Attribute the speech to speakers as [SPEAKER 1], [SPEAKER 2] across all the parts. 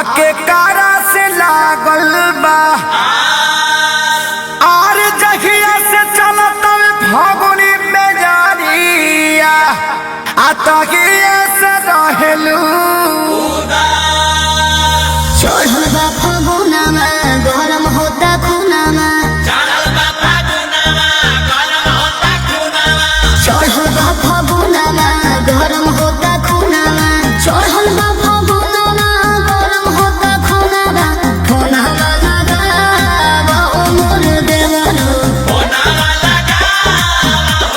[SPEAKER 1] आके कारा से लागल बा आर जहिया से चलत फागुनी में जानिया तहिया से रहेलू
[SPEAKER 2] चढ़ल बा फागुनमा गरम होता खुनमा चढ़ल बा फागुनमा गरम होता खुनमा चढ़ल बा फागुनमा गरम होता खुनमा चढ़ल बा फागुनमा गरम होता खुनमा फोनवा लगावा ओ मोर देवरो फोनवा लगावा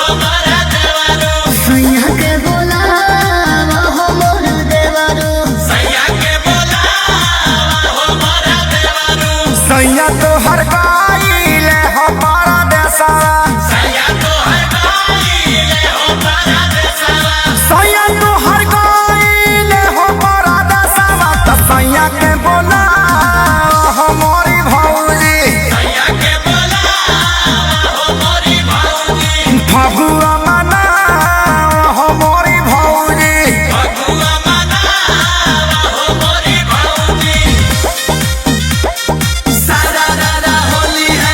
[SPEAKER 2] ओ मोर देवरो सैया के बोलावा हो मोर देवरो सैया के
[SPEAKER 1] सैया तो हर गाइले हो पारा देसा
[SPEAKER 2] सैया तो हर गाइले हो पारा देसा
[SPEAKER 1] सैया तो हर गाइले हो पारा देसा त सैया के बोला हो मोरी भौजी
[SPEAKER 2] सैया के बोला हो मोरी भौजी
[SPEAKER 1] फगुआ मना हो मोरी भौजी
[SPEAKER 2] फगुआ मना हो मोरी भौजी सारा रारा होली है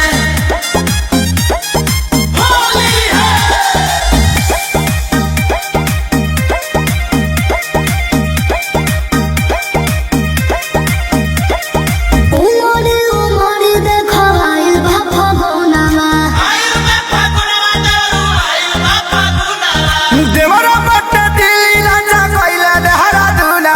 [SPEAKER 2] उमरे उमरे देखो आइल बा फागुनमा आइल बा फागुनमा देवरू आइल बा फागुनमा
[SPEAKER 1] देवरा बट दिल्ली राजा कइले देहरा दुना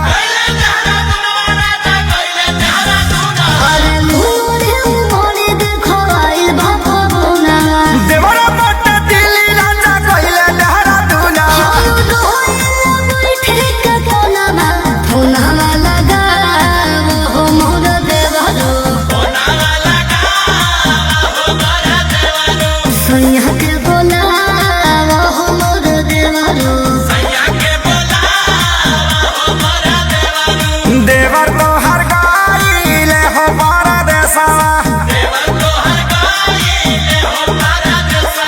[SPEAKER 2] कइले देहरा दुनवा राजा कइले देहरा दुना अरे उमरे उमरे देखो आइल बा फागुनमा
[SPEAKER 1] देवरा बट दिल्ली राजा कइले देहरा दुना
[SPEAKER 2] हालो दोइला बैठे के कोनमा फोनवा लगावा हो मोर देवरो फोनवा लगावा हो मोर देवरो सैया के बोलावा हो मोर देवरो सैया के बोलावा हो मोर देवरो
[SPEAKER 1] देवर तो हर गाइले हो पारा देसा
[SPEAKER 2] देवर तो हर गाइले हो पारा देसा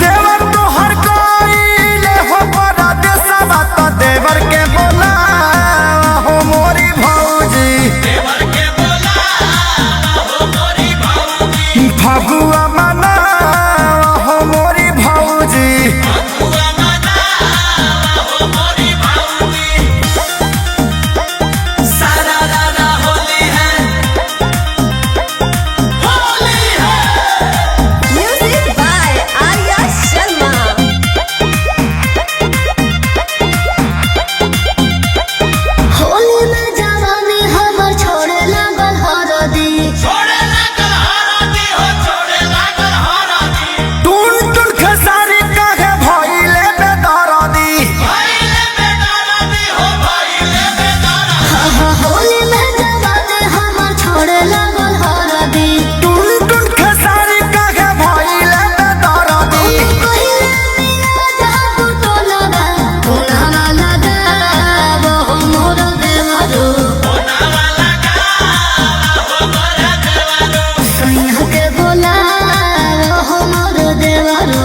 [SPEAKER 1] देवर तो हर गाइले हो पारा देसा त देवर के बोला हो मोरी भौजी
[SPEAKER 2] देवर के बोलावा हो मोरी भौजी
[SPEAKER 1] फगुआ मना हो मोरी भौजी
[SPEAKER 2] फगुआ मनावा हो मोरी भौजी सारा रारा होली है
[SPEAKER 3] Music by Arya Sharma.
[SPEAKER 2] Holi में जवानी हमर छोड़े लागल हरदी छोड़े लागल हरदी हो छोड़े लागल हरदी
[SPEAKER 1] टून टून खेसारी काहे भइले बेदरदी
[SPEAKER 2] भइले बेदरदी हो भइले बेदरदी होली में जवानी हमर छोड़े लागल हरदी
[SPEAKER 1] टून टून खेसारी काहे भइले बेदरदी
[SPEAKER 2] कहिले मिला जादू टोलबा फोनवा लगावा हो मोर देवरो फोनवा लगावा हो मोर देवरो सैया के बोलावा हो मोर देवरो